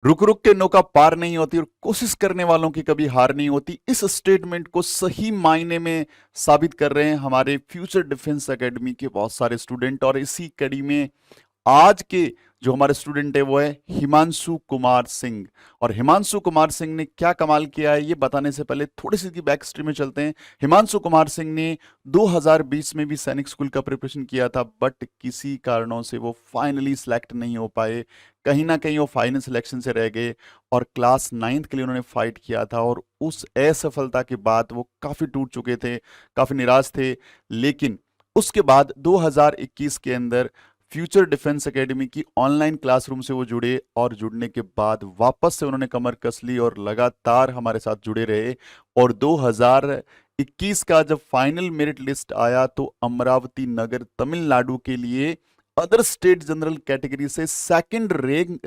रुक रुक के नौका पार नहीं होती और कोशिश करने वालों की कभी हार नहीं होती। इस स्टेटमेंट को सही मायने में साबित कर रहे हैं हमारे फ्यूचर डिफेंस एकेडमी के बहुत सारे स्टूडेंट। और इसी कड़ी में आज के जो हमारे स्टूडेंट है वो है हिमांशु कुमार सिंह। और हिमांशु कुमार सिंह ने क्या कमाल किया है ये बताने से पहले थोड़ी सी बैक हिस्ट्री में चलते हैं। हिमांशु कुमार सिंह ने 2020 में भी सैनिक स्कूल का प्रिपरेशन किया था, बट किसी कारणों से वो फाइनली सिलेक्ट नहीं हो पाए। कहीं ना कहीं वो फाइनल सिलेक्शन से रह गए और क्लास 9th के लिए उन्होंने फाइट किया था। और उस असफलता के बाद वो काफी टूट चुके थे, काफी निराश थे। लेकिन उसके बाद 2021 के अंदर फ्यूचर डिफेंस एकेडमी की ऑनलाइन क्लासरूम से वो जुड़े और जुड़ने के बाद वापस से उन्होंने कमर कस ली और लगातार हमारे साथ जुड़े रहे। और 2021 का जब फाइनल मेरिट लिस्ट आया तो अमरावती नगर तमिलनाडु के लिए अदर स्टेट जनरल कैटेगरी से सेकंड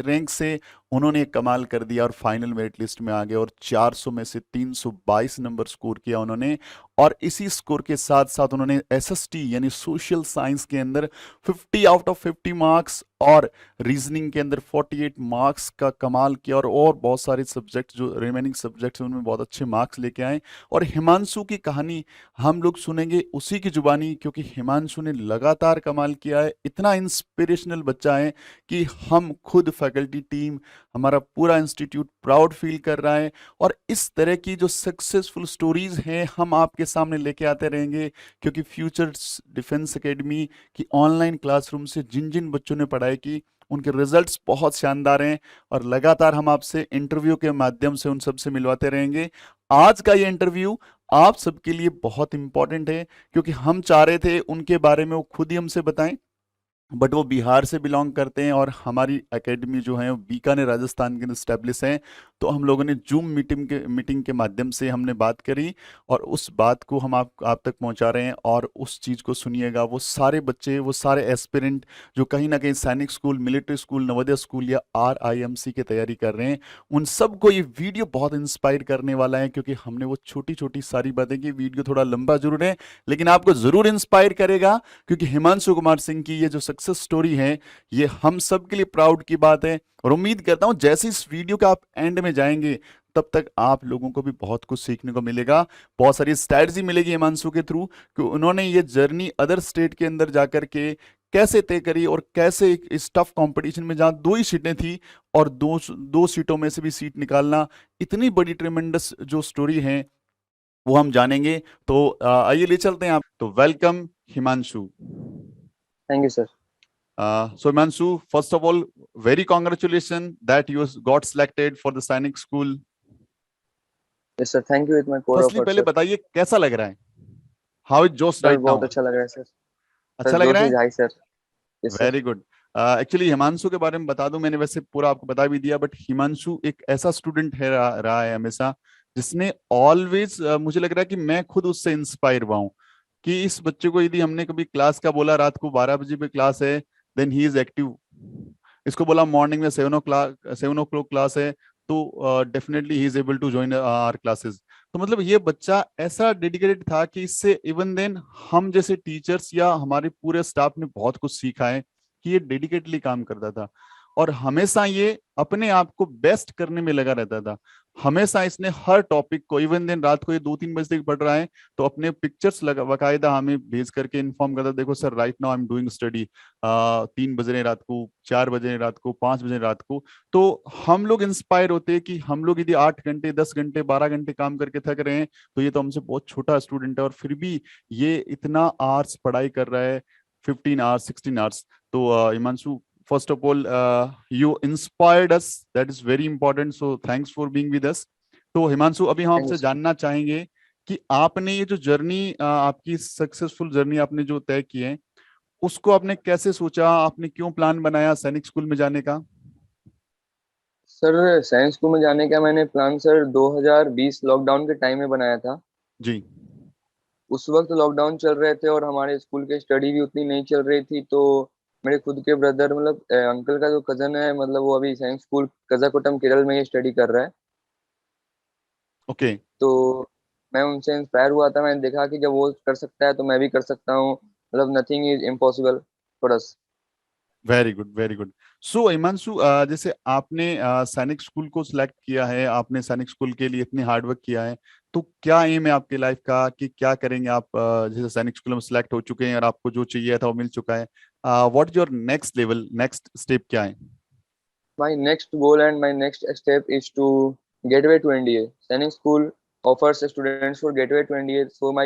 रैंक से उन्होंने कमाल कर दिया और फाइनल मेरिट लिस्ट में आ गए और 400 में से 322 नंबर स्कोर किया उन्होंने। और इसी स्कोर के साथ साथ उन्होंने एसएसटी यानी सोशल साइंस के अंदर 50 आउट ऑफ 50 मार्क्स और रीजनिंग के अंदर 48 मार्क्स का कमाल किया। और बहुत सारे सब्जेक्ट जो रिमेनिंग सब्जेक्ट्स उनमें बहुत अच्छे मार्क्स लेके आए। और हिमांशु की कहानी हम लोग सुनेंगे उसी की जुबानी, क्योंकि हिमांशु ने लगातार कमाल किया है। इतना इंस्पिरेशनल बच्चा है कि हम खुद फैकल्टी टीम, हमारा पूरा इंस्टीट्यूट प्राउड फील कर रहा है। और इस तरह की जो सक्सेसफुल स्टोरीज हैं हम आपके सामने लेके आते रहेंगे, क्योंकि फ्यूचर डिफेंस एकेडमी की ऑनलाइन क्लासरूम से जिन जिन बच्चों ने पढ़ाई की उनके रिजल्ट्स बहुत शानदार हैं। और लगातार हम आपसे इंटरव्यू के माध्यम से उन सबसे मिलवाते रहेंगे। आज का ये इंटरव्यू आप सबके लिए बहुत इंपॉर्टेंट है, क्योंकि हम चाह रहे थे उनके बारे में वो खुद ही हमसे बताएं, बट वो बिहार से बिलोंग करते हैं और हमारी एकेडमी जो है वो बीकानेर राजस्थान के अंदर स्टैब्लिश है। तो हम लोगों ने जूम मीटिंग के माध्यम से हमने बात करी और उस बात को हम आप तक पहुंचा रहे हैं। और उस चीज़ को सुनिएगा, वो सारे बच्चे, वो सारे एस्पिरेंट जो कहीं ना कहीं सैनिक school, military school, Navodaya school या RIMC की तैयारी कर रहे हैं, उन सबको ये वीडियो बहुत इंस्पायर करने वाला है। क्योंकि हमने वो छोटी छोटी सारी बातें की, वीडियो थोड़ा लंबा जरूर है लेकिन आपको जरूर इंस्पायर करेगा। क्योंकि हिमांशु कुमार सिंह की ये जो सक्सेस स्टोरी है ये हम सब के लिए प्राउड की बात है। और उम्मीद करता हूं जैसे इस वीडियो का आप एंड में जाएंगे तब तक आप लोगों को भी बहुत कुछ सीखने को मिलेगा, बहुत सारी स्ट्रैटेजी मिलेगी हिमांशु के थ्रू कि उन्होंने ये जर्नी अदर स्टेट के अंदर जाकर के कैसे तय करी और कैसे एक इस टफ कंपटीशन में जहां 2 ही सीटें थी और दो सीटों में से भी सीट निकालना, इतनी बड़ी ट्रेमेंडस जो स्टोरी है वो हम जानेंगे। तो आइए ले चलते हैं आप। तो welcome Himanshu. Thank you, sir. So Himanshu, first of all, very congratulations that you got selected for the Sainik School. Yes, sir. Thank you with my core Firstly, effort, पहले sir. बताइए कैसा लग रहा है? How is Josh sir right बहुत now? अच्छा लग रहा है सर. सर अच्छा लग रहा जोश है? Is high sir. Yes sir. Very good. Actually Himanshu के बारे में बता दूं, मैंने वैसे पूरा आपको बता भी दिया, बट हिमांशु एक ऐसा स्टूडेंट है रहा है हमेशा जिसने ऑलवेज, मुझे लग रहा है कि मैं खुद उससे इंस्पायर हुआ हूं कि इस बच्चे को यदि हमने कभी क्लास का बोला रात को 12 बजे पे क्लास है देन ही इज एक्टिव। इसको बोला मॉर्निंग में 7 o'clock क्लास है तो definitely he is able to join our classes. तो मतलब ये बच्चा ऐसा डेडिकेटेड था कि इससे इवन देन हम जैसे टीचर्स या हमारे पूरे स्टाफ ने बहुत कुछ सीखा है कि ये डेडिकेटली काम करता था और हमेशा ये अपने आप को बेस्ट करने में लगा रहता था। हमेशा इसने हर टॉपिक को, इवन दिन रात को ये 2-3 बजे तक पढ़ रहा है तो अपने पिक्चर्स लगा बाकायदा हमें भेज करके इन्फॉर्म करता, देखो sir right now I am doing study, 3 बजे रात को, 4 बजे रात को, 5 बजे रात को। तो हम लोग इंस्पायर होते हैं कि हम लोग यदि 8 घंटे, 10 घंटे, 12 घंटे काम करके थक रहे हैं तो ये तो हमसे बहुत छोटा स्टूडेंट है और फिर भी ये इतना आवर्स पढ़ाई कर रहा है, 15 आवर्स, 16 आवर्स। तो Himanshu, first of all, you inspired us, that is very important, so thanks for being with us. तो हिमांशु, अभी हम थैंक यू आपसे सर. जानना चाहेंगे कि आपने ये जो जर्नी, आपकी सक्सेसफुल जर्नी आपने जो तय की है उसको आपने कैसे सोचा, आपने क्यों प्लान बनाया सैनिक स्कूल में जाने का? सर साइंस स्कूल में जाने का मैंने प्लान सर 2020 लॉकडाउन के टाइम में बनाया था. जी। उस वक्त लॉकडाउन चल रहे थे और हमारे स्कूल की स्टडी भी उतनी नहीं चल रही थी. तो मेरे खुद के ब्रदर मतलब अंकल का जो कजन है, मतलब वो अभी साइंस स्कूल कजाकोटम केरल में ये स्टडी कर रहा है. ओके। तो मैं उनसे इंस्पायर हुआ था. मैंने देखा कि जब वो कर सकता है तो मैं भी कर सकता हूँ. मतलब nothing is impossible for us. Very good, very good. So Himanshu, जैसे आपने सैनिक स्कूल को सिलेक्ट किया है, आपने सैनिक स्कूल के लिए इतनी हार्ड वर्क किया है, तो क्या एम है आपकी लाइफ का कि क्या करेंगे आप? जैसे सैनिक स्कूल में सिलेक्ट हो चुके हैं और आपको जो चाहिए था वो मिल चुका है, what your next level, next step क्या है? My next goal and my next step is to Gateway to NDA. Sainik School offers students for Gateway to NDA. So my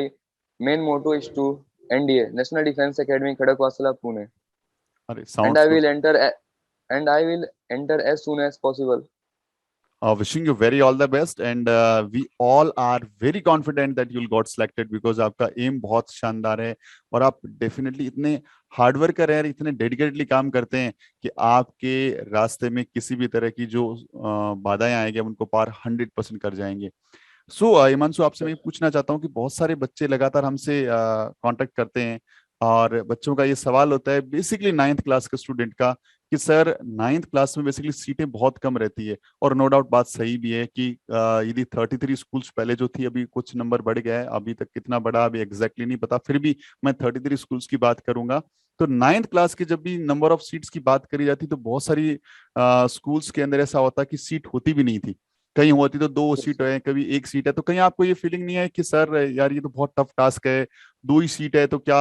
main motto is to NDA, National Defense Academy, Khadakwasala, Pune. अरे, And sounds I good. will enter and I will enter as soon as possible. Wishing you very all the best, and we all are very confident that you'll got selected, because आपका aim बहुत शानदार है। और आप definitely इतने hard worker हैं, इतने dedicatedly काम करते हैं कि आपके रास्ते में किसी भी तरह की जो बाधाएं आएंगे हम उनको पार 100% कर जाएंगे। सो हिमांशु, आपसे मैं पूछना चाहता हूँ कि बहुत सारे बच्चे लगातार हमसे कांटेक्ट करते हैं, और बच्चों का ये सवाल होता है बेसिकली नाइन्थ क्लास के स्टूडेंट का, कि सर नाइन्थ क्लास में बेसिकली सीटें बहुत कम रहती है। और नो डाउट बात सही भी है कि यदि 33 स्कूल्स पहले जो थी, अभी कुछ नंबर बढ़ गया है, अभी तक कितना बढ़ा अभी एग्जैक्टली नहीं पता, फिर भी मैं 33 स्कूल्स की बात करूंगा। तो नाइन्थ क्लास के जब भी नंबर ऑफ सीट्स की बात करी जाती तो बहुत सारी स्कूल्स के अंदर ऐसा होता कि सीट होती भी नहीं थी। कहीं होती तो दो Yes, सीट sir. है, कभी एक सीट है। तो कहीं आपको ये फीलिंग नहीं है कि सर यार ये तो बहुत टफ टास्क है, दो ही सीट है तो क्या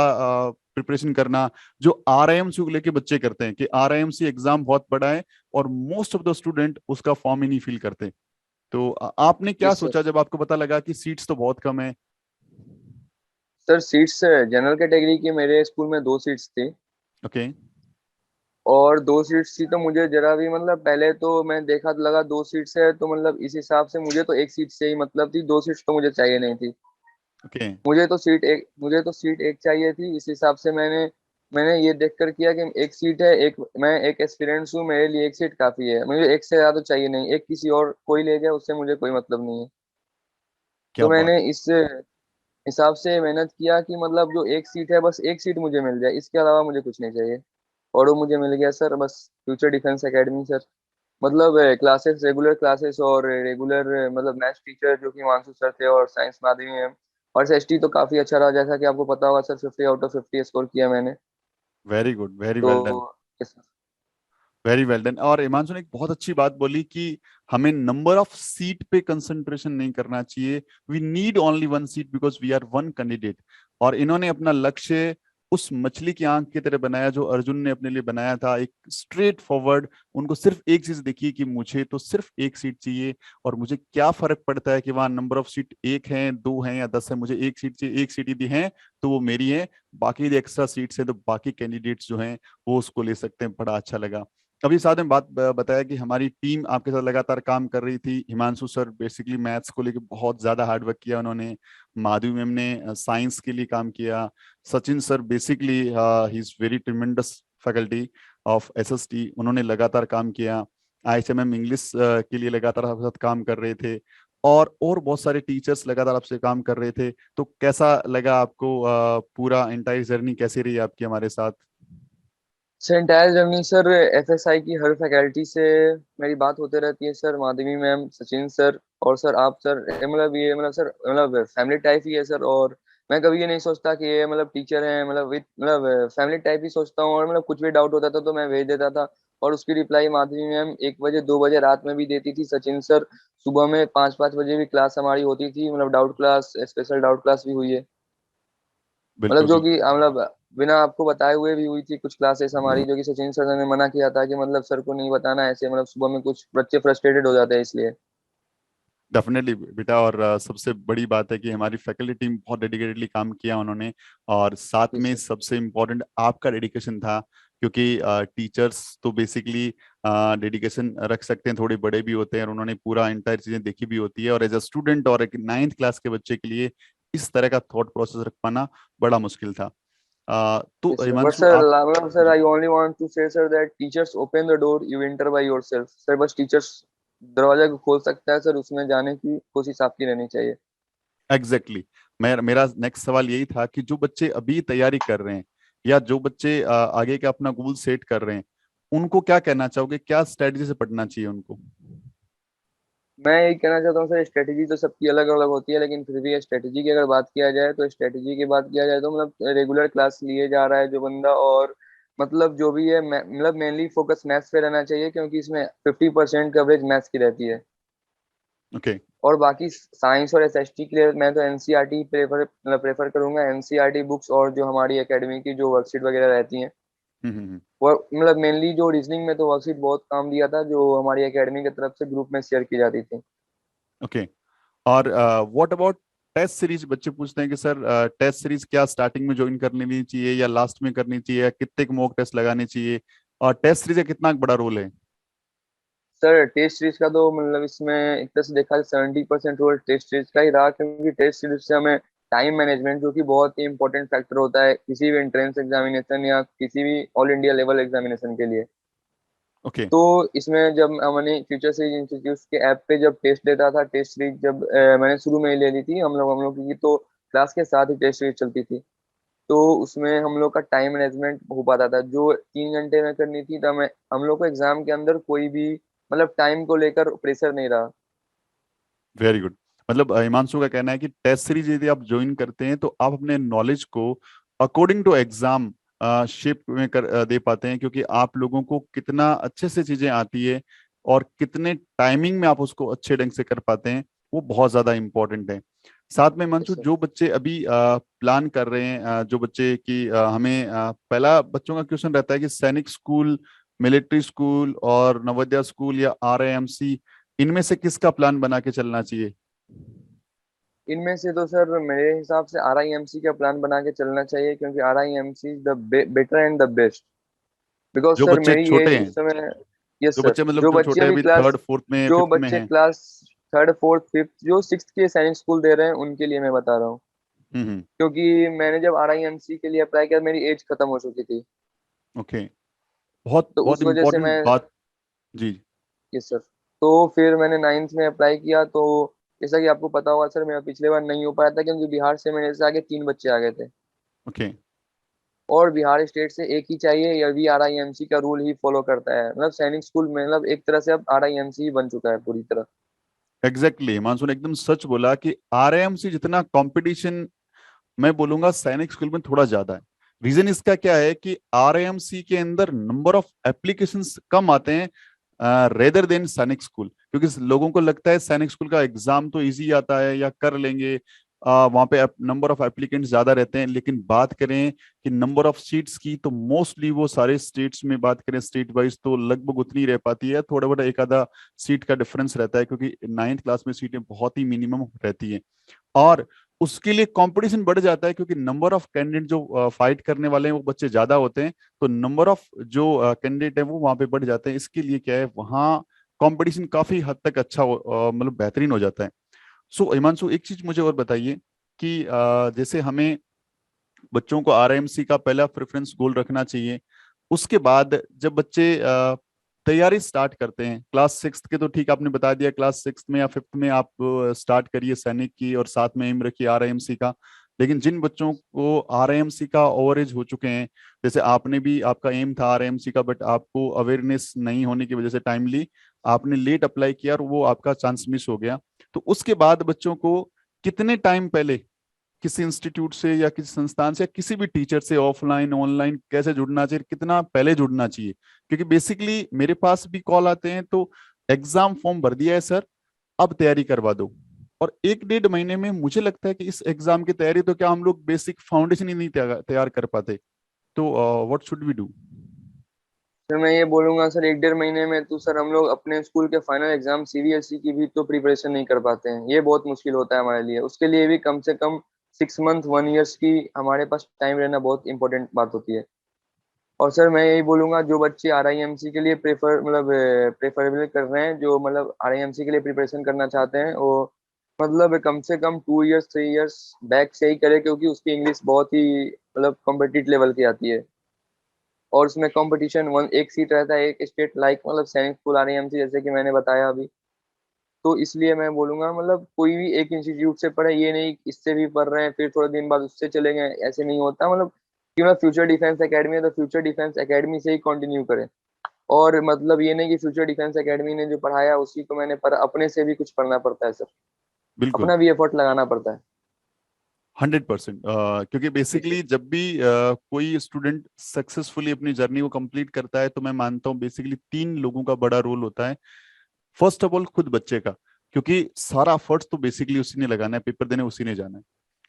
प्रिपरेशन करना? जो आरआईएमसी को लेके बच्चे करते हैं कि आरआईएमसी एग्जाम बहुत बड़ा है और मोस्ट ऑफ द स्टूडेंट उसका फॉर्म ही नहीं फिल करते। तो आपने क्या Yes, sir. सोचा जब आपको पता लगा कि सीट्स तो बहुत कम है? सर सीट्स जनरल कैटेगरी की मेरे स्कूल में 2 सीट्स थी। ओके। और 2 सीट्स थी तो मुझे जरा भी मतलब पहले तो मैं देखा तो लगा 2 सीट्स है तो मतलब इस हिसाब से मुझे तो एक सीट से ही मतलब थी, 2 सीट्स तो मुझे चाहिए नहीं थी। ओके। मुझे तो सीट एक चाहिए थी। इस हिसाब से मैंने मैंने ये देखकर किया कि एक सीट है, एक मैं एक एक्सपीरियंस हूँ, मेरे लिए एक सीट काफी है, मुझे एक से ज्यादा तो चाहिए नहीं, एक किसी और कोई ले जाए उससे मुझे कोई मतलब नहीं है। क्या तो बात। मैंने इस हिसाब से मेहनत किया कि मतलब जो एक सीट है बस एक सीट मुझे मिल जाए, इसके अलावा मुझे कुछ नहीं चाहिए। और वो मुझे मिल गया सर, बस फ्यूचर डिफेंस एकेडमी सर। मतलब क्लासेस, रेगुलर क्लासेस और रेगुलर मतलब मैथ्स टीचर जो कि हिमांशु सर थे और साइंस माधवी मैम। और एसटी तो काफी अच्छा रहा, जैसा कि आपको पता होगा सर, 50 आउट ऑफ 50 स्कोर किया मैंने। वेरी गुड, वेरी तो well done. yes, very well done. और हिमांशु ने एक बहुत अच्छी बात बोली कि हमें नंबर ऑफ सीट पे कंसंट्रेशन नहीं करना चाहिए। We need only one seat because we are one candidate. और इन्होंने अपना लक्ष्य उस मछली की आंख की तरह बनाया जो अर्जुन ने अपने लिए बनाया था, एक स्ट्रेट फॉरवर्ड। उनको सिर्फ एक चीज देखी कि मुझे तो सिर्फ एक सीट चाहिए, और मुझे क्या फर्क पड़ता है कि वहां नंबर ऑफ सीट एक है, दो है या 10 है, मुझे एक सीट चाहिए, एक सीट यदि है तो वो मेरी है। बाकी यदि एक्स्ट्रा सीट्स है तो बाकी कैंडिडेट्स जो हैं वो उसको ले सकते हैं। बड़ा अच्छा लगा। अभी साथ में बात बताया कि हमारी टीम आपके साथ लगातार काम कर रही थी। हिमांशु सर बेसिकली मैथ्स को लेकर बहुत ज्यादा हार्ड वर्क किया उन्होंने, माधवी मैम ने साइंस के लिए काम किया, Sachin sir basically he is very tremendous faculty of SST, उन्होंने लगातार काम किया। आईएचएमएम इंग्लिश के लिए लगातार आपके साथ काम कर रहे थे, और बहुत सारे टीचर्स लगातार आपसे काम कर रहे थे। तो कैसा लगा आपको? पूरा एंटायर जर्नी कैसी रही आपकी हमारे साथ? Sir entire journey sir, FSI की हर फैकल्टी से मेरी बात होते रहती है sir, Madhavi ma'am, Sachin sir और सर आप सर, मतलब ये मतलब सर मतलब फैमिली टाइप ही है सर। और मैं कभी ये नहीं सोचता कि ये मतलब टीचर हैं, मतलब विद मतलब फैमिली टाइप ही सोचता हूँ। और मतलब कुछ भी डाउट होता था तो मैं भेज देता था, और उसकी रिप्लाई माधवी मैम 1 बजे 2 बजे रात में भी देती थी। सचिन सर सुबह में 5-5 बजे भी क्लास हमारी होती थी, मतलब doubt class, special doubt class भी हुई है। मतलब बिल्कुल, जो बिल्कुल। कि मतलब बिना आपको बताए हुए भी हुई थी कुछ क्लासेस हमारी, जो कि सचिन सर ने मना किया था कि मतलब सर को नहीं बताना ऐसे, मतलब सुबह में कुछ बच्चे फ्रस्ट्रेटेड हो जाते हैं इसलिए। डेफिनेटली बेटा। और सबसे बड़ी बात है कि हमारी फैकल्टी टीम बहुत डेडिकेटेडली काम किया उन्होंने, और साथ जी में सर। सबसे इम्पोर्टेंट आपका डेडिकेशन था। क्योंकि टीचर्स तो बेसिकली डेडिकेशन रख सकते हैं, थोड़े बड़े भी होते हैं, और उन्होंने पूरा इंटायर चीजें देखी भी होती है। और एज अ स्टूडेंट और एक नाइन्थ क्लास के बच्चे के लिए इस तरह का थॉट प्रोसेस रख पाना बड़ा मुश्किल था। तो yes sir, but Himanshu sir आप। मतलब sir ji. I only want to say sir that teachers open the door, you enter by yourself sir. बस टीचर्स दरवाजा को खोल सकता है सर, उसमें जाने की कोशिश आपकी रहनी चाहिए। एग्जैक्टली मेरा नेक्स्ट सवाल यही था कि जो बच्चे अभी तैयारी कर रहे हैं, या जो बच्चे आगे का अपना गोल सेट कर रहे हैं, उनको क्या कहना चाहोगे? क्या स्ट्रेटजी से पढ़ना चाहिए उनको? मैं यही कहना चाहता हूँ सर, स्ट्रेटेजी तो सबकी अलग अलग होती है, लेकिन फिर भी स्ट्रेटेजी की अगर बात किया जाए तो स्ट्रेटेजी की बात किया जाए तो मतलब रेगुलर क्लास लिए जा रहा है जो बंदा, और मतलब जो भी है मतलब मेनली फोकस मैथ्स पे रहना चाहिए, क्योंकि इसमें 50% कवरेज मैथ्स की रहती है। ओके। और बाकी साइंस और एसएसटी के लिए मैं तो एनसीईआरटी प्रेफर करूंगा। एनसीईआरटी बुक्स और जो हमारी एकेडमी की जो वर्कशीट वगैरह रहती हैं, हम्म। वो मतलब मेनली जो रीजनिंग में तो वर्कशीट बहुत काम दिया था, जो हमारी एकेडमी की तरफ से ग्रुप में शेयर की जाती थी। ओके। और व्हाट अबाउट टेस्ट सीरीज? बच्चे पूछते हैं कि सर टेस्ट सीरीज क्या स्टार्टिंग में ज्वाइन कर लेनी चाहिए या लास्ट में करनी चाहिए, या कितने मॉक टेस्ट लगाने चाहिए, और टेस्ट सीरीज का कितना बड़ा रोल है? सर टेस्ट सीरीज का तो मतलब इसमें एक तरह से देखा जाए 70% रोल टेस्ट सीरीज का ही रहा, क्योंकि टेस्ट सीरीज से हमें टाइम मैनेजमेंट, जो कि बहुत ही इंपॉर्टेंट फैक्टर होता है किसी भी एंट्रेंस एग्जामिनेशन या किसी भी ऑल इंडिया लेवल एग्जामिनेशन के लिए। ओके। तो इसमें जब हमने फ्यूचर सीरीज इंस्टीट्यूट के ऐप पे जब टेस्ट लेता था, टेस्ट सीरीज जब मैंने शुरू में ही ले ली थी, हम लोग की तो क्लास के साथ ही टेस्ट सीरीज चलती थी। तो उसमें हम लोग का टाइम मैनेजमेंट हो पाता था, जो 3 घंटे में करनी थी, तो हमें हम लोग को एग्जाम के अंदर कोई भी मतलब टाइम को लेकर प्रेशर नहीं रहा। Very good. मतलब हिमांशु का कहना है कि टेस्ट सीरीज यदि आप ज्वाइन करते हैं तो आप अपने नॉलेज को अकॉर्डिंग टू एग्जाम शेप में दे पाते हैं, क्योंकि आप लोगों को कितना अच्छे से चीजें आती है और कितने टाइमिंग में आप उसको अच्छे ढंग से कर पाते हैं, वो बहुत ज्यादा इंपॉर्टेंट है। साथ में हिमांशु, Yes, sir. जो बच्चे अभी प्लान कर रहे हैं, जो बच्चे की हमें पहला बच्चों का क्वेश्चन रहता है कि सैनिक स्कूल, मिलिट्री स्कूल और नवोदय स्कूल या आरआईएमसी, इनमें से किसका प्लान बना के चलना चाहिए? इनमें से तो सर मेरे हिसाब से आरआईएमसी का प्लान बना के चलना चाहिए, क्योंकि RIMC is the better and the best. Because जो सर बच्चे मेरी छोटे एज हैं, इस समय, यस जो सर, बच्चे मतलब जो जो बच्चे छोटे अभी अभी क्लास, थर्ड फोर्थ में जो फिफ्थ में बच्चे हैं। क्लास थर्ड फोर्थ फिफ्थ जो सिक्स के सैनिक स्कूल दे रहे हैं, उनके लिए मैं बता रहा हूँ। हम्म। क्योंकि मैंने जब आरआईएमसी के लिए अप्लाई किया, मेरी एज खत्म हो चुकी थी। ओके। बहुत तो बहुत उस वजह से इंपॉर्टेंट मैं, बात। जी। यस सर, तो फिर मैंने नाइन्थ में अप्लाई किया। तो जैसा कि आपको पता होगा सर, मेरा पिछले बार नहीं हो पाया था, क्योंकि बिहार से मेरे से आगे 3 बच्चे आ गए थे। ओके। और बिहार स्टेट से एक ही चाहिए, यह भी आरआईएमसी का रूल ही फॉलो करता है। मतलब सैनिक स्कूल में मतलब एक तरह से अब आरआईएमसी ही बन चुका है पूरी तरह। एग्जैक्टली, मानसून एकदम सच बोला कि आरआईएमसी जितना कंपटीशन, मैं बोलूंगा सैनिक स्कूल में थोड़ा ज्यादा है। रीजन इसका क्या है कि आरआईएमसी के अंदर नंबर ऑफ एप्लीकेशंस कम आते हैं रेदर देन सैनिक स्कूल, क्योंकि लोगों को लगता है सैनिक स्कूल का एग्जाम तो इजी आता है या कर लेंगे, वहां पे नंबर ऑफ एप्लीकेंट्स ज्यादा रहते हैं। लेकिन बात करें कि नंबर ऑफ सीट्स की, तो मोस्टली वो सारे स्टेट्स में बात करें स्टेट वाइज तो लगभग उतनी रह पाती है, थोड़ा बड़ा एक आधा सीट का डिफरेंस रहता है, क्योंकि नाइन्थ क्लास में सीटें बहुत ही मिनिमम रहती हैं। और उसके लिए कंपटीशन बढ़ जाता है, क्योंकि नंबर ऑफ कैंडिडेट जो फाइट करने वाले हैं वो बच्चे ज्यादा होते हैं, तो नंबर ऑफ जो कैंडिडेट है वो वहां पे बढ़ जाते हैं। इसके लिए क्या है, वहाँ कंपटीशन काफी हद तक अच्छा मतलब बेहतरीन हो जाता है। सो हिमांशु, एक चीज मुझे और बताइए कि जैसे हमें बच्चों को आरएमसी का पहला प्रेफरेंस गोल रखना चाहिए, उसके बाद जब बच्चे तैयारी स्टार्ट करते हैं क्लास सिक्स के, तो ठीक आपने बता दिया क्लास सिक्स में या फिफ्थ में आप स्टार्ट करिए सैनिक की, और साथ में एम रखिए आरआईएमसी का। लेकिन जिन बच्चों को आरआईएमसी का ओवरेज हो चुके हैं, जैसे आपने भी, आपका एम था आरआईएमसी का, बट आपको अवेयरनेस नहीं होने की वजह से टाइमली आपने लेट अप्लाई किया और वो आपका चांस मिस हो गया, तो उसके बाद बच्चों को कितने टाइम पहले किसी इंस्टीट्यूट से या किसी संस्थान से या किसी भी टीचर से ऑफलाइन ऑनलाइन कैसे जुड़ना चाहिए, कितना पहले जुड़ना चाहिए? क्योंकि बेसिकली मेरे पास भी कॉल आते हैं तो एग्जाम फॉर्म भर दिया है सर, अब तैयारी करवा दो, और एक डेढ़ महीने में मुझे लगता है कि इस एग्जाम की तैयारी तो क्या हम लोग बेसिक फाउंडेशन ही नहीं तैयार कर पाते, तो व्हाट शुड वी डू? फिर मैं ये बोलूंगा सर, 1 डेढ़ महीने में तो सर हम लोग अपने स्कूल के फाइनल एग्जाम सीबीएसई की भी तो प्रिपरेशन नहीं कर पाते हैं। ये बहुत मुश्किल होता है हमारे लिए। उसके लिए भी कम से कम 6 मंथ 1 ईयर्स की हमारे पास टाइम रहना बहुत इंपॉर्टेंट बात होती है। और सर मैं यही बोलूंगा, जो बच्चे आरआईएमसी के लिए प्रेफरेबल कर रहे हैं, जो मतलब आरआईएमसी के लिए प्रिपरेशन करना चाहते हैं, वो मतलब कम से कम 2 ईयर्स 3 ईयर्स बैक से ही करे, क्योंकि उसकी इंग्लिश बहुत ही मतलब कॉम्पिटिटिव लेवल की आती है। और उसमें कंपटीशन वन एक सीट रहता है, एक स्टेट लाइक मतलब सैनिक स्कूल आरआईएमसी, जैसे कि मैंने बताया अभी। तो इसलिए मैं बोलूंगा मतलब कोई भी एक इंस्टीट्यूट से पढ़े, ये नहीं कि इससे भी पढ़ रहे हैं फिर थोड़े दिन बाद उससे चले गए, ऐसे नहीं होता। मतलब कि मतलब फ्यूचर डिफेंस एकेडमी है तो फ्यूचर डिफेंस एकेडमी से ही कंटिन्यू करें। और मतलब ये नहीं कि फ्यूचर डिफेंस एकेडमी ने जो पढ़ाया उसी को मैंने पढ़ा, अपने से भी कुछ पढ़ना पड़ता है सर। बिल्कुल। अपना भी एफर्ट लगाना पड़ता है। 100%। क्योंकि बेसिकली जब भी कोई स्टूडेंट सक्सेसफुली अपनी जर्नी को कंप्लीट करता है तो मैं मानता हूँ बेसिकली 3 लोगों का बड़ा रोल होता है। फर्स्ट ऑफ ऑल खुद बच्चे का, क्योंकि सारा एफर्ट्स तो बेसिकली उसी ने लगाना है, पेपर देने उसी ने जाना है।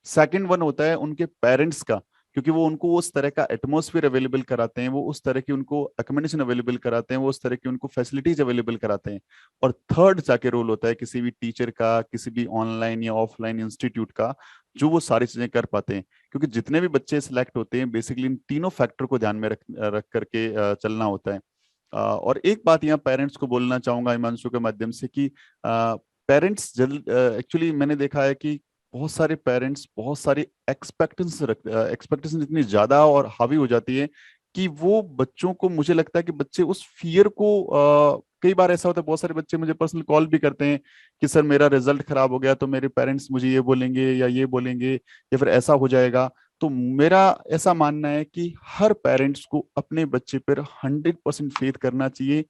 सेकंड वन होता है उनके पेरेंट्स का, क्योंकि वो उनको उस तरह का एटमोसफियर अवेलेबल कराते हैं, वो उस तरह की उनको अकोमोडेशन अवेलेबल कराते हैं, वो उस तरह की उनको फैसिलिटीज अवेलेबल कराते हैं। और थर्ड जाके रोल होता है किसी भी टीचर का, किसी भी ऑनलाइन या ऑफलाइन इंस्टीट्यूट का, जो वो सारी चीजें कर पाते हैं। क्योंकि जितने भी बच्चे सिलेक्ट होते हैं बेसिकली इन तीनों फैक्टर को ध्यान में रख करके चलना होता है। और एक बात यहाँ पेरेंट्स को बोलना चाहूंगा हिमांशु के माध्यम से कि पेरेंट्स जल्द एक्चुअली मैंने देखा है कि बहुत सारे पेरेंट्स बहुत सारी एक्सपेक्टेशन इतनी ज्यादा और हावी हो जाती है कि वो बच्चों को, मुझे लगता है कि बच्चे उस फियर को कई बार ऐसा होता है, बहुत सारे बच्चे मुझे पर्सनल कॉल भी करते हैं कि सर मेरा रिजल्ट खराब हो गया तो मेरे पेरेंट्स मुझे ये बोलेंगे या ये बोलेंगे या फिर ऐसा हो जाएगा। तो मेरा ऐसा मानना है कि हर पेरेंट्स को अपने बच्चे पर 100% फेथ करना चाहिए।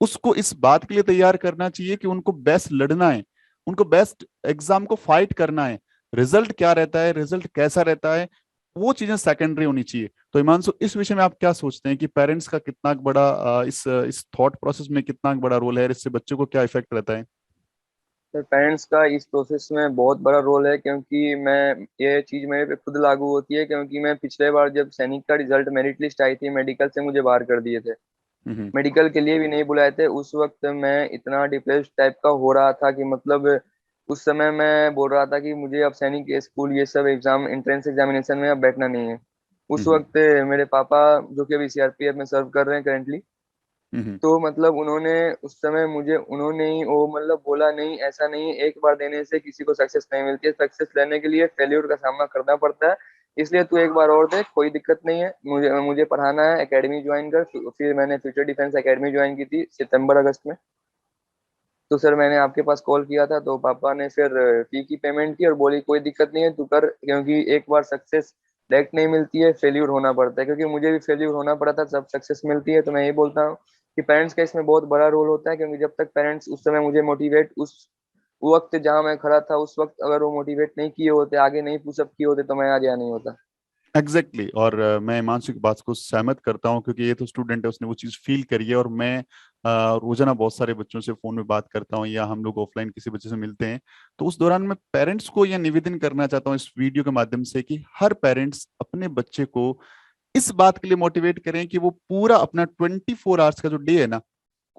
उसको इस बात के लिए तैयार करना चाहिए कि उनको बेस्ट लड़ना है, उनको बेस्ट एग्जाम को फाइट करना है। रिजल्ट क्या रहता है, रिजल्ट कैसा रहता है, वो चीजें सेकेंडरी होनी चाहिए। तो हिमांशु इस विषय में आप क्या सोचते हैं कि पेरेंट्स का कितना बड़ा इस थॉट प्रोसेस में कितना बड़ा रोल है, और इससे बच्चों को क्या इफेक्ट रहता है? सर पेरेंट्स का इस प्रोसेस में बहुत बड़ा रोल है, क्योंकि मैं ये चीज़ मेरे पे खुद लागू होती है, क्योंकि मैं पिछले बार जब सैनिक का रिजल्ट मेरिट लिस्ट आई थी, मेडिकल से मुझे बाहर कर दिए थे, हम्म। मेडिकल के लिए भी नहीं बुलाए थे। उस वक्त मैं इतना डिप्रेस्ड टाइप का हो रहा था कि मतलब उस समय मैं बोल रहा था कि मुझे अब सैनिक के स्कूल ये सब एग्जाम एंट्रेंस एग्जामिनेशन में अब बैठना नहीं है। उस हम्म। वक्त मेरे पापा, जो कि अभी सीआरपीएफ में सर्व कर रहे हैं करेंटली, हम्म। तो मतलब उन्होंने उस समय मुझे, उन्होंने ही वो मतलब बोला, नहीं ऐसा नहीं है, एक बार देने से किसी को सक्सेस नहीं मिलती है, सक्सेस लेने के लिए फेल्योर का सामना करना पड़ता है। इसलिए तू एक बार और दे, कोई दिक्कत नहीं है, मुझे मुझे पढ़ाना है, एकेडमी ज्वाइन कर। फिर मैंने फ्यूचर डिफेंस एकेडमी ज्वाइन की थी सितंबर अगस्त में। तो सर मैंने आपके पास कॉल किया था, तो पापा ने फिर फी की पेमेंट की और बोली कोई दिक्कत नहीं है, तू कर, क्योंकि एक बार सक्सेस डायरेक्ट नहीं मिलती है, फेल्यूर होना पड़ता है। क्योंकि मुझे भी फेल्यूर होना पड़ा था, जब सक्सेस मिलती है। तो मैं ये बोलता हूँ कि पेरेंट्स का इसमें बहुत बड़ा रोल होता है, क्योंकि जब तक पेरेंट्स उस समय मुझे मोटिवेट, उस वक्त जहाँ मैं खड़ा था उस वक्त अगर वो मोटिवेट नहीं किए होते, आगे नहीं पुशअप किए होते, तो मैं आज यहाँ नहीं होता। Exactly exactly। और मैं हिमांशु की बात को सहमत करता हूँ, क्योंकि ये तो स्टूडेंट है, उसने वो चीज़ फील करी है। और मैं रोजाना बहुत सारे बच्चों से फोन में बात करता हूँ या हम लोग ऑफलाइन किसी बच्चे से मिलते हैं, तो उस दौरान मैं पेरेंट्स को यह निवेदन करना चाहता हूँ इस वीडियो के माध्यम से कि हर पेरेंट्स अपने बच्चे को इस बात के लिए मोटिवेट करें कि वो पूरा अपना 24 आवर्स का जो डे है ना,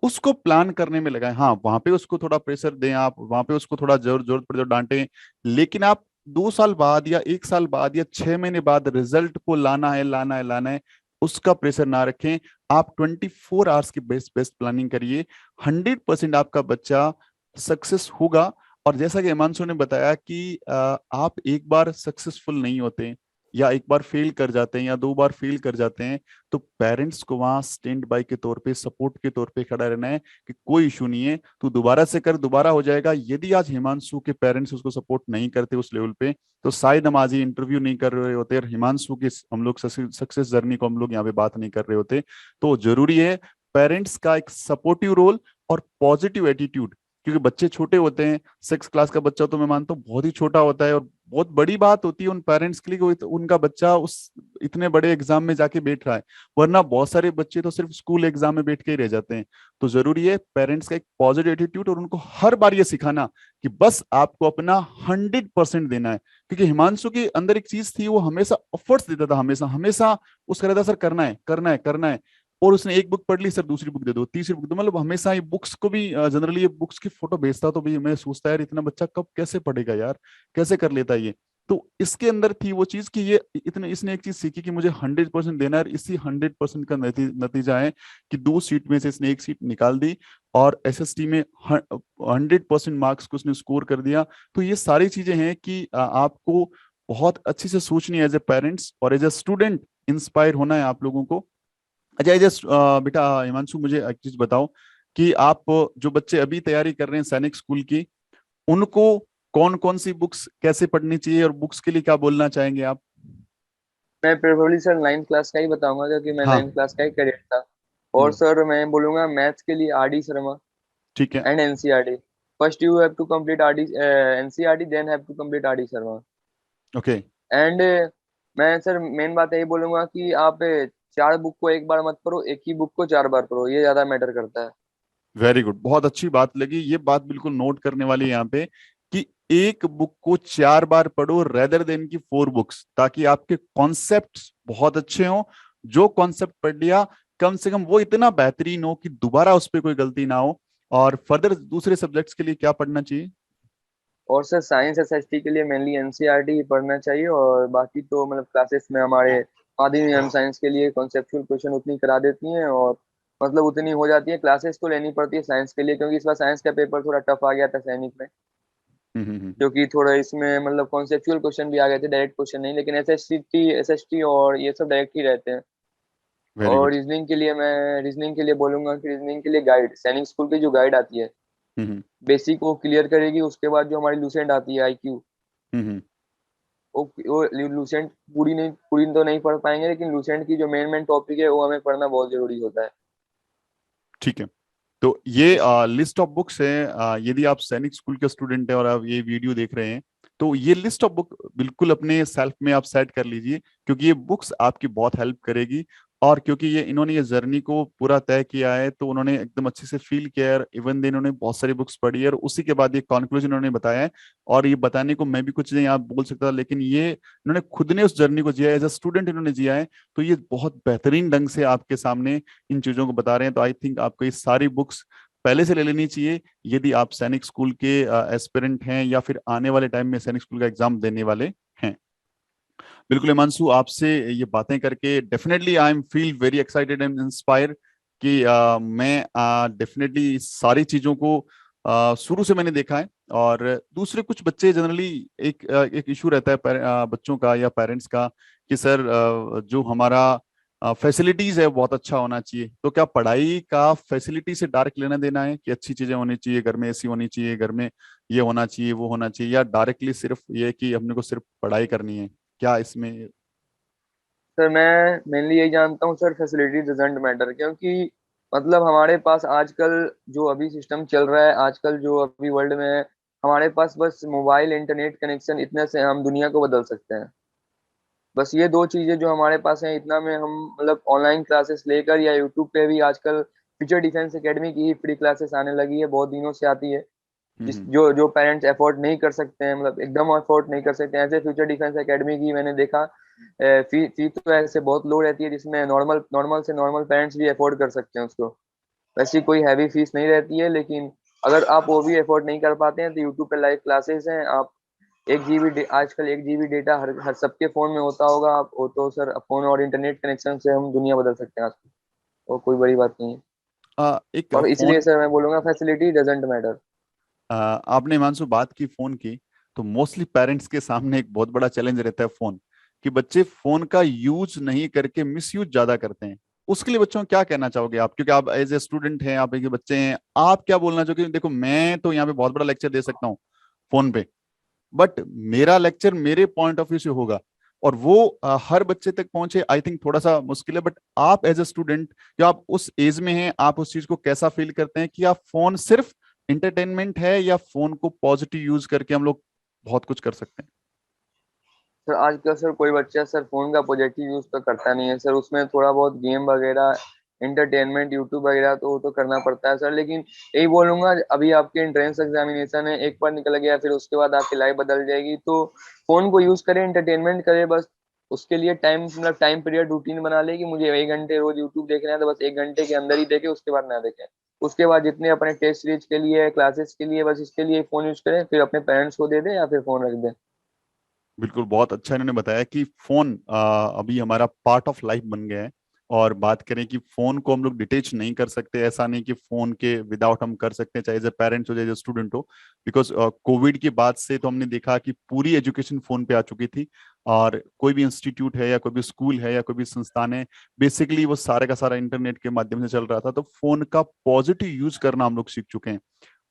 उसको प्लान करने में लगाएं। हाँ, वहां पे उसको थोड़ा प्रेशर दें, आप वहां पे उसको थोड़ा जरूरत पड़े तो डांटें, लेकिन आप 2 साल बाद या 1 साल बाद या 6 महीने बाद रिजल्ट को लाना है, लाना है, लाना है, उसका प्रेशर ना रखें। आप 24 आवर्स की बेस्ट बेस्ट प्लानिंग करिए। 100% आपका बच्चा सक्सेस होगा। और जैसा कि हिमांशु ने बताया कि आप एक बार सक्सेसफुल नहीं होते या एक बार फेल कर जाते हैं या 2 बार फेल कर जाते हैं, तो पेरेंट्स को वहां स्टैंड बाय के तौर पे, सपोर्ट के तौर पे खड़ा रहना है कि कोई इशू नहीं है, तू दोबारा से कर, दोबारा हो जाएगा। यदि आज हिमांशु के पेरेंट्स उसको सपोर्ट नहीं करते उस लेवल पे, तो शायद हम आज ये इंटरव्यू नहीं कर रहे होते और हिमांशु की हम लोग सक्सेस जर्नी को हम लोग यहाँ पे बात नहीं कर रहे होते। तो जरूरी है पेरेंट्स का एक सपोर्टिव रोल और पॉजिटिव एटीट्यूड। क्योंकि बच्चे छोटे होते हैं, 6 क्लास का बच्चा तो मैं मानता हूँ बहुत ही छोटा होता है, और बहुत बड़ी बात होती है उन पेरेंट्स के लिए कि उनका बच्चा उस इतने बड़े एग्जाम में जाके बैठ रहा है। वरना बहुत सारे बच्चे तो सिर्फ स्कूल एग्जाम में बैठ के ही रह जाते हैं। तो जरूरी है पेरेंट्स का एक पॉजिटिव एटीट्यूड और उनको हर बार ये सिखाना कि बस आपको अपना 100% देना है। क्योंकि हिमांशु के अंदर एक चीज थी, वो हमेशा एफर्ट्स देता था, हमेशा हमेशा उसका रहता सर करना है, करना है, करना है। और उसने एक बुक पढ़ ली, सर दूसरी बुक दे दो, तीसरी बुक दो, मतलब हमेशा ये बुक्स को भी जनरली ये बुक्स की फोटो भेजता। तो भाई मैं सोचता यार इतना बच्चा कब कैसे पढ़ेगा यार, कैसे कर लेता है ये। तो इसके अंदर थी वो चीज कि ये इतने, इसने एक चीज सीखी कि मुझे 100% देना है। इसी 100% का नतीजा है कि 2 सीट में से इसने एक सीट निकाल दी और एसएसटी में 100% मार्क्स को उसने स्कोर कर दिया। तो ये सारी चीजें हैं कि आपको बहुत अच्छे से सोचनी है एज ए पेरेंट्स और एज ए स्टूडेंट, इंस्पायर होना है आप लोगों को। अच्छा जस्ट बेटा हिमांशु, मुझे एक चीज बताओ कि आप जो बच्चे अभी तैयारी कर रहे हैं सैनिक स्कूल की, उनको कौन कौन सी बुक्स कैसे पढ़नी चाहिए और बुक्स के लिए क्या बोलना चाहेंगे आप? मैं प्रेफरेबली सर 9th क्लास का ही बताऊंगा, क्योंकि मैं हाँ। 9th क्लास का ही कैडेट था। और हम्म। सर मैं बोलूंगा मैथ्स के लिए आर डी शर्मा ठीक है। And NCERT. First you have to complete R D NCERT, then have to complete R D Sharma. Okay. And मैं सर मेन बात यही बोलूंगा कि आप 4 बुक को एक बार मत पढ़ो, एक ही बुक को 4 बार पढ़ो, ये ज्यादा मैटर करता है। वेरी गुड, बहुत अच्छी बात लगी, ये बात बिल्कुल नोट करने वाली है यहाँ पे कि एक बुक को 4 बार पढ़ो रेदर देन की 4 बुक्स, ताकि आपके कॉन्सेप्ट्स बहुत अच्छे हों। जो कॉन्सेप्ट पढ़ लिया कम से कम वो इतना बेहतरीन हो कि दोबारा उस पर कोई गलती ना हो। और फर्दर दूसरे सब्जेक्ट्स के लिए क्या पढ़ना चाहिए? और सर साइंस एसएसटी के लिए मेनली एनसीईआरटी ही पढ़ना चाहिए, और बाकी तो मतलब क्लासेस में हमारे आदि मैम साइंस के लिए कॉन्सेप्चुअल क्वेश्चन उतनी करा देती हैं, और मतलब उतनी हो जाती है। क्लासेस तो लेनी पड़ती है साइंस के लिए, क्योंकि इस बार साइंस का पेपर थोड़ा टफ आ गया था सैनिक में, क्योंकि थोड़ा इसमें मतलब कॉन्सेप्चुअल क्वेश्चन भी आ गए थे, डायरेक्ट क्वेश्चन नहीं। लेकिन एसएसटी और ये सब डायरेक्ट ही रहते हैं। वेरी और गुड। रीजनिंग के लिए बोलूंगा कि रीजनिंग के लिए गाइड, सैनिक स्कूल की जो गाइड आती है, हम्म। बेसिक वो क्लियर करेगी। उसके बाद जो हमारी लूसेंट आती है आईक्यू, हम्म। वो लूसेंट पूरी तो नहीं पढ़ पाएंगे, लेकिन लूसेंट की जो मेन मेन टॉपिक है वो हमें पढ़ना बहुत जरूरी होता है। ठीक है। तो ये लिस्ट ऑफ बुक्स है, यदि आप सैनिक स्कूल के स्टूडेंट हैं और आप ये वीडियो देख रहे हैं, तो ये लिस्ट ऑफ बुक बिल्कुल अपने सेल्फ में आप सेट कर लीजिए, क्योंकि ये बुक्स आपकी बहुत हेल्प करेगी। और क्योंकि ये इन्होंने ये जर्नी को पूरा तय किया है, तो उन्होंने एकदम अच्छे से फील किया है, इवन दे इन्होंने बहुत सारी बुक्स पढ़ी है और उसी के बाद ये कॉन्क्लूजन उन्होंने बताया है। और ये बताने को मैं भी कुछ नहीं आप बोल सकता, लेकिन ये इन्होंने खुद ने उस जर्नी को जिया है, एज अ स्टूडेंट इन्होंने जिया है। तो ये बहुत बेहतरीन ढंग से आपके सामने इन चीजों को बता रहे हैं। तो आई थिंक आपको ये सारी बुक्स पहले से ले लेनी चाहिए, यदि आप सैनिक स्कूल के एस्पिरेंट हैं या फिर आने वाले टाइम में सैनिक स्कूल का एग्जाम देने वाले हैं। बिल्कुल हिमांशु, आपसे ये बातें करके definitely I am feel very excited and inspire कि मैं डेफिनेटली सारी चीजों को शुरू से मैंने देखा है। और दूसरे कुछ बच्चे जनरली एक इशू रहता है बच्चों का या पेरेंट्स का कि सर जो हमारा फैसिलिटीज है बहुत अच्छा होना चाहिए। तो क्या पढ़ाई का फैसिलिटी से डायरेक्ट लेना देना है कि अच्छी चीजें होनी चाहिए, घर में एसी होनी चाहिए, घर में ये होना चाहिए वो होना चाहिए, या डायरेक्टली सिर्फ ये कि हमने को सिर्फ पढ़ाई करनी है? क्या इसमें? सर मैं मेनली यही जानता हूँ सर, फैसिलिटी डजेंट मैटर, क्योंकि मतलब हमारे पास आजकल जो अभी सिस्टम चल रहा है, आजकल जो अभी वर्ल्ड में है, हमारे पास बस मोबाइल इंटरनेट कनेक्शन, इतने से हम दुनिया को बदल सकते हैं। बस ये 2 चीजें जो हमारे पास हैं, इतना में हम मतलब ऑनलाइन क्लासेस लेकर, या यूट्यूब पे भी आजकल फ्यूचर डिफेंस एकेडमी की ही फ्री क्लासेस आने लगी है, बहुत दिनों से आती है। जिस हम्म। जो जो पेरेंट्स अफोर्ड नहीं कर सकते हैं, मतलब एकदम अफोर्ड नहीं कर सकते हैं, ऐसे फ्यूचर डिफेंस एकेडमी की मैंने देखा फी तो ऐसे बहुत लो रहती है, जिसमें नॉर्मल नॉर्मल से नॉर्मल पेरेंट्स भी अफोर्ड कर सकते हैं उसको। वैसी कोई हैवी फीस नहीं रहती है, लेकिन अगर आप वो भी अफोर्ड नहीं कर पाते हैं तो यूट्यूब पे लाइव क्लासेस हैं। आप 1 GB आजकल 1 GB डेटा हर सबके फोन में होता होगा। आप वो तो सर फोन और इंटरनेट कनेक्शन से हम दुनिया बदल सकते हैं आजकल, और कोई बड़ी बात नहीं है। एक और इसलिए फोन, सर मैं बोलूंगा फैसिलिटी डजेंट मैटर। आपने हिमांशु बात की फोन की, तो मोस्टली पेरेंट्स के सामने एक बहुत बड़ा चैलेंज रहता है फोन, कि बच्चे फोन का यूज नहीं करके मिस यूज ज्यादा करते हैं। उसके लिए बच्चों को क्या कहना चाहोगे आप, क्योंकि आप एज ए स्टूडेंट हैं, आप एक बच्चे हैं, आप क्या बोलना चाहोगे? देखो मैं तो यहाँ पे बहुत बड़ा लेक्चर दे सकता हूँ फोन पे, बट मेरा लेक्चर मेरे पॉइंट ऑफ व्यू से होगा, और वो हर बच्चे तक पहुंचे आई थिंक थोड़ा सा मुश्किल है। बट आप एज अ स्टूडेंट, जो आप उस एज में हैं, आप उस चीज को कैसा फील करते हैं कि आप फोन सिर्फ इंटरटेनमेंट है, या फोन को पॉजिटिव यूज करके हम लोग बहुत कुछ कर सकते हैं? सर आजकल सर कोई बच्चा सर फोन का पॉजिटिव यूज तो करता नहीं है सर, उसमें थोड़ा बहुत गेम वगैरह, इंटरटेनमेंट यूट्यूब वगैरह तो वो तो करना पड़ता है सर। लेकिन यही बोलूंगा, अभी आपके एंट्रेंस एग्जामिनेशन है, एक बार निकल गया फिर उसके बाद आपकी लाइफ बदल जाएगी। तो फोन को यूज करें, इंटरटेनमेंट करें, बस उसके लिए टाइम मतलब टाइम पीरियड रूटीन बना ले कि मुझे 1 घंटे रोज यूट्यूब देखना है, तो बस 1 घंटे के अंदर ही देखे, उसके बाद ना देखें। उसके बाद जितने अपने टेस्ट सीरीज के लिए, क्लासेस के लिए, बस इसके लिए फोन यूज करें, फिर अपने पेरेंट्स को दे दें या फिर फोन रख दें। बिल्कुल, बहुत अच्छा इन्होंने बताया कि फोन अभी हमारा पार्ट ऑफ लाइफ बन गया है। और बात करें कि फोन को हम लोग डिटेच नहीं कर सकते, ऐसा नहीं कि फोन के विदाउट हम कर सकते हैं, चाहे एज ए पेरेंट्स हो चाहे एज ए स्टूडेंट हो। बिकॉज कोविड के बाद से तो हमने देखा कि पूरी एजुकेशन फोन पे आ चुकी थी। और कोई भी इंस्टीट्यूट है या कोई भी स्कूल है या कोई भी संस्थान है, बेसिकली वो सारे का सारा इंटरनेट के माध्यम से चल रहा था। तो फोन का पॉजिटिव यूज करना हम लोग सीख चुके हैं।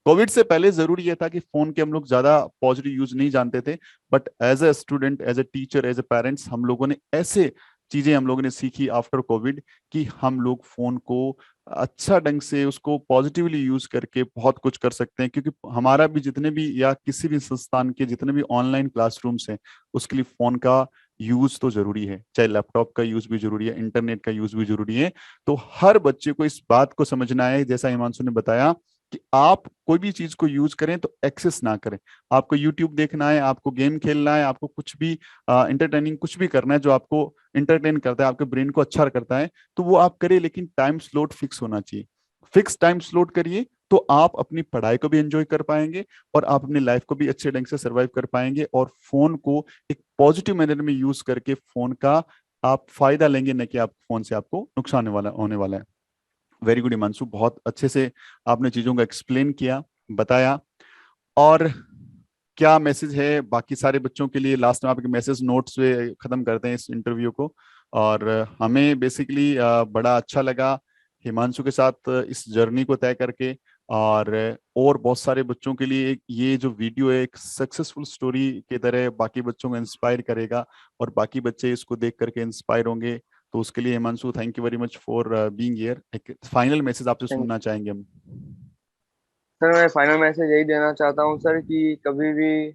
कोविड से पहले जरूर ये था कि फोन के हम लोग ज्यादा पॉजिटिव यूज नहीं जानते थे, but as a student, as a teacher, as a parents, हम लोगों ने ऐसे चीजें हम लोगों ने सीखी आफ्टर कोविड कि हम लोग फोन को अच्छा ढंग से उसको पॉजिटिवली यूज करके बहुत कुछ कर सकते हैं, क्योंकि हमारा भी जितने भी या किसी भी संस्थान के जितने भी ऑनलाइन क्लासरूम्स हैं उसके लिए फोन का यूज तो जरूरी है, चाहे लैपटॉप का यूज भी जरूरी है, इंटरनेट का यूज भी जरूरी है। तो हर बच्चे को इस बात को समझना है, जैसा हिमांशु ने बताया, कि आप कोई भी चीज को यूज करें तो एक्सेस ना करें। आपको यूट्यूब देखना है, आपको गेम खेलना है, आपको कुछ भी इंटरटेनिंग कुछ भी करना है जो आपको इंटरटेन करता है, आपके ब्रेन को अच्छा करता है, तो वो आप करिए, लेकिन टाइम स्लॉट फिक्स होना चाहिए। फिक्स टाइम स्लॉट करिए तो आप अपनी पढ़ाई को भी एंजॉय कर पाएंगे और आप अपनी लाइफ को भी अच्छे ढंग से सर्वाइव कर पाएंगे, और फोन को एक पॉजिटिव मैनर में यूज करके फोन का आप फायदा लेंगे, न कि आप फोन से आपको नुकसान होने वाला है। वेरी गुड हिमांशु, बहुत अच्छे से आपने चीजों को एक्सप्लेन किया, बताया। और क्या मैसेज है बाकी सारे बच्चों के लिए? लास्ट में आपके मैसेज नोट्स पे खत्म करते हैं इस इंटरव्यू को। और हमें बेसिकली बड़ा अच्छा लगा हिमांशु के साथ इस जर्नी को तय करके। और बहुत सारे बच्चों के लिए ये जो वीडियो है एक सक्सेसफुल स्टोरी की तरह बाकी बच्चों को इंस्पायर करेगा, और बाकी बच्चे इसको देख करके इंस्पायर होंगे। तो उसके लिए Himanshu, thank you very much for being here. एक फाइनल मैसेज आपसे थैंक सुनना चाहेंगे हम। सर मैं फाइनल मैसेज यही देना चाहता हूँ सर कि कभी भी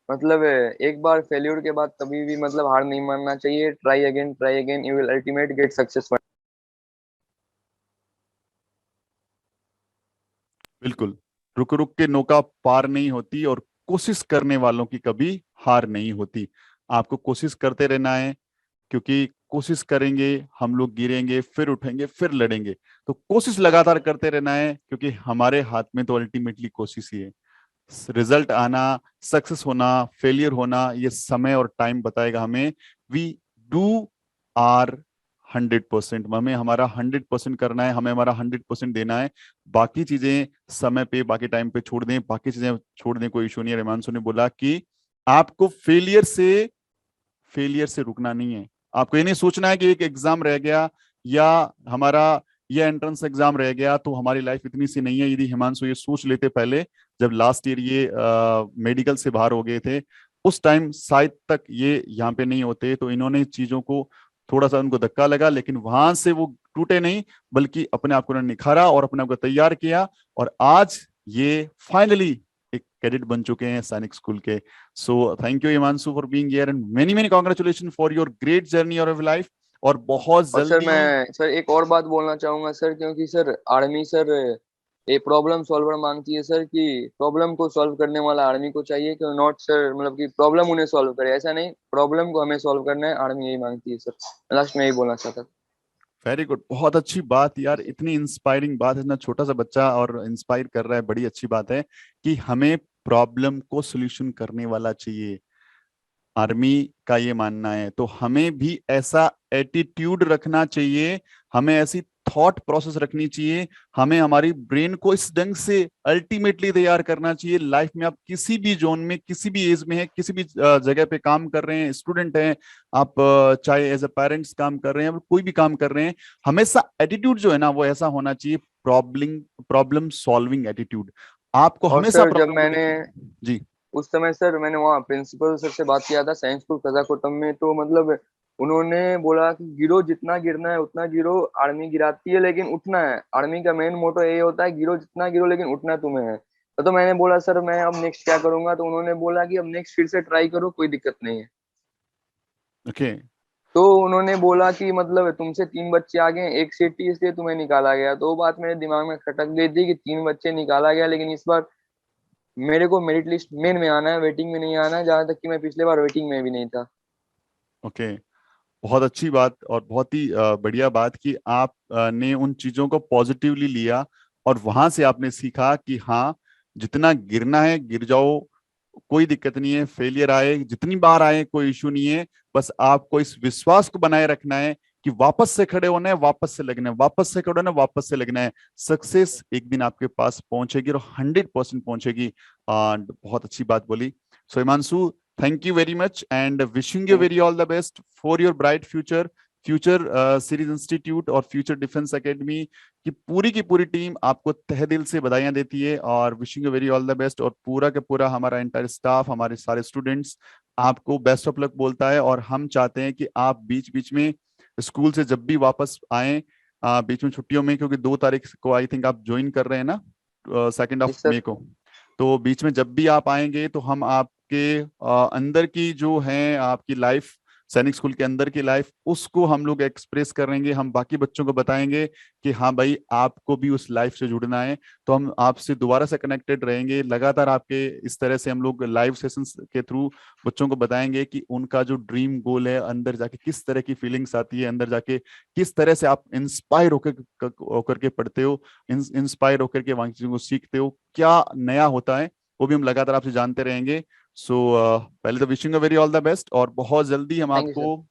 मतलब एक बार फेल्योर के बाद कभी भी मतलब हार नहीं मानना चाहिए। Try again, you will ultimate get success. बिल्कुल, रुक रुक के नौका पार नहीं होती, और कोशिश करने वालों की कभी हार नहीं होती। आपको कोशिश करते रहना है, क्योंकि कोशिश करेंगे, हम लोग गिरेंगे फिर उठेंगे फिर लड़ेंगे। तो कोशिश लगातार करते रहना है, क्योंकि हमारे हाथ में तो अल्टीमेटली कोशिश ही है। रिजल्ट आना, सक्सेस होना, फेलियर होना, ये समय और टाइम बताएगा हमें। वी डू आर 100%, हमें हमारा 100% करना है, हमें हमारा 100% देना है। बाकी चीजें समय पे, बाकी टाइम पे छोड़ दें, बाकी चीजें छोड़ दें, कोई इशू नहीं है। रेमांशु ने बोला कि आपको फेलियर से रुकना नहीं है। आपको ये नहीं सोचना है कि एक एग्जाम रह गया या हमारा ये एंट्रेंस एग्जाम रह गया तो हमारी लाइफ इतनी सी नहीं है। यदि हिमांशु ये सोच लेते पहले, जब लास्ट ईयर ये मेडिकल से बाहर हो गए थे, उस टाइम शायद तक ये यहाँ पे नहीं होते। तो इन्होंने चीजों को थोड़ा सा उनको धक्का लगा, लेकिन वहां से वो टूटे नहीं, बल्कि अपने आप को उन्होंने निखारा और अपने आप को तैयार किया, और आज ये फाइनली एक कैडेट बन चुके हैं सैनिक स्कूल के। So thank you Himanshu for being here, and many congratulations for your great journey of life। और बहुत और सर जल्दी। मैं सर एक और बात बोलना चाहूंगा सर, क्योंकि सर आर्मी सर ये प्रॉब्लम सॉल्वर मांगती है सर, कि प्रॉब्लम को सॉल्व करने वाला आर्मी को चाहिए, कि नॉट सर मतलब कि प्रॉब्लम उन्हें सॉल्व करे, ऐसा नहीं, प्रॉब्लम को हमें सॉल्व करना है, आर्मी यही मांगती है सर। लास्ट में यही बोलना चाहता था। वेरी गुड, बहुत अच्छी बात यार, इतनी इंस्पायरिंग बात है। इतना छोटा सा बच्चा और इंस्पायर कर रहा है, बड़ी अच्छी बात है कि हमें प्रॉब्लम को सोल्यूशन करने वाला चाहिए। आर्मी का ये मानना है, तो हमें भी ऐसा एटीट्यूड रखना चाहिए, हमें ऐसी थॉट प्रोसेस रखनी चाहिए, हमें हमारी ब्रेन को इस ढंग से अल्टीमेटली तैयार करना चाहिए। लाइफ में आप किसी भी जोन में, किसी भी एज में है, किसी भी जगह पे काम कर रहे हैं, स्टूडेंट हैं आप, चाहे एज ए पेरेंट्स काम कर रहे हैं, कोई भी काम कर रहे हैं, हमेशा एटीट्यूड जो है ना वो ऐसा होना चाहिए, प्रॉब्लम प्रॉब्लम सॉल्विंग एटीट्यूड। आपको और हमेशा सर जब प्रॉब्लम को मैंने देखना। जी। उस समय सर मैंने वहाँ प्रिंसिपल सर से बात किया था साइंस स्कूल कजाकोटम में, तो मतलब उन्होंने बोला कि गिरो, जितना गिरना है उतना गिरो, आर्मी गिराती है लेकिन उठना है। आर्मी का मेन मोटो ये होता है, गिरो जितना गिरो लेकिन उठना तुम्हें है। तो मैंने बोला सर मैं अब नेक्स्ट क्या करूंगा, तो उन्होंने बोला कि अब नेक्स्ट फिर से ट्राई करो, कोई दिक्कत नहीं है। ओके। तो उन्होंने बोला कि मतलब तुमसे 3 बच्चे आ गए, एक सीटी इसलिए तुम्हें निकाला गया। तो वो बात मेरे दिमाग में खटक गई थी कि 3 बच्चे निकाला गया, लेकिन इस बार मेरे को मेरिट लिस्ट मेन में आना है, वेटिंग में नहीं आना है, जहां तक कि मैं पिछले बार वेटिंग में भी नहीं था। ओके, बहुत अच्छी बात और बहुत ही बढ़िया बात कि आप ने उन चीजों को पॉजिटिवली लिया, और वहां से आपने सीखा कि हाँ, जितना गिरना है गिर जाओ, कोई दिक्कत नहीं है। फेलियर आए, जितनी बार आए, कोई इशू नहीं है। बस आपको इस विश्वास को बनाए रखना है कि वापस से खड़े होना है, वापस से लगना है, वापस से खड़े होना है, वापस से लगना है। सक्सेस एक दिन आपके पास पहुंचेगी और 100% पहुंचेगी। बहुत अच्छी बात बोली। So Himanshu, thank you very much and wishing you thank very all the best for your bright future। Future series institute और फ्यूचर डिफेंस एकेडमी की पूरी टीम आपको तहे दिल से बधाइयां देती है, और wishing you very all the best. और पूरा का पूरा हमारा एंटायर स्टाफ, हमारे सारे स्टूडेंट्स आपको बेस्ट ऑफ लक बोलता है, और हम चाहते हैं कि आप बीच बीच में स्कूल से जब भी वापस आए बीच में छुट्टियों में, क्योंकि 2 तारीख को आई थिंक आप ज्वाइन कर रहे हैं ना, 2 ऑफ यस सर। मई को। तो बीच में जब भी आप आएंगे तो हम आपके अंदर की जो है आपकी लाइफ, सैनिक स्कूल के अंदर की लाइफ, उसको हम लोग एक्सप्रेस करेंगे। हम बाकी बच्चों को बताएंगे कि हाँ भाई आपको भी उस लाइफ से जुड़ना है। तो हम आपसे दोबारा से कनेक्टेड रहेंगे लगातार। आपके इस तरह से हम लोग लाइव सेशंस के थ्रू बच्चों को बताएंगे कि उनका जो ड्रीम गोल है, अंदर जाके किस तरह की फीलिंग्स आती है, अंदर जाके किस तरह से आप इंस्पायर होकर के पढ़ते हो, इंस्पायर होकर के वहां चीजों को सीखते हो, क्या नया होता है, वो भी हम लगातार आपसे जानते रहेंगे। सो पहले तो wishing very all the best, और बहुत जल्दी हम थैंक यू आपको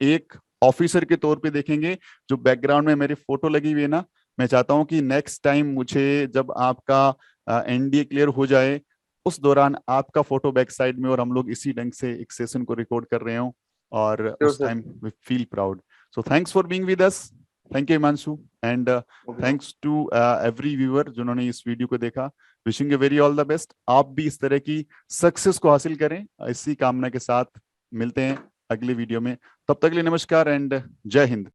सर। एक ऑफिसर के तौर पे देखेंगे। जो बैकग्राउंड में मेरी फोटो लगी हुई है ना, मैं चाहता हूं कि नेक्स्ट टाइम मुझे जब आपका एनडीए क्लियर हो जाए, उस दौरान आपका फोटो बैक साइड में और हम लोग इसी ढंग से एक सेशन को रिकॉर्ड कर रहे हो, और श्योर उस sir. Time we feel proud. So thanks for being with us. Thank you Himanshu, and okay. Thanks to every viewer जिन्होंने इस वीडियो को देखा। Wishing you very all the best. आप भी इस तरह की सक्सेस को हासिल करें, इसी कामना के साथ मिलते हैं अगले वीडियो में। तब तक के लिए नमस्कार एंड जय हिंद।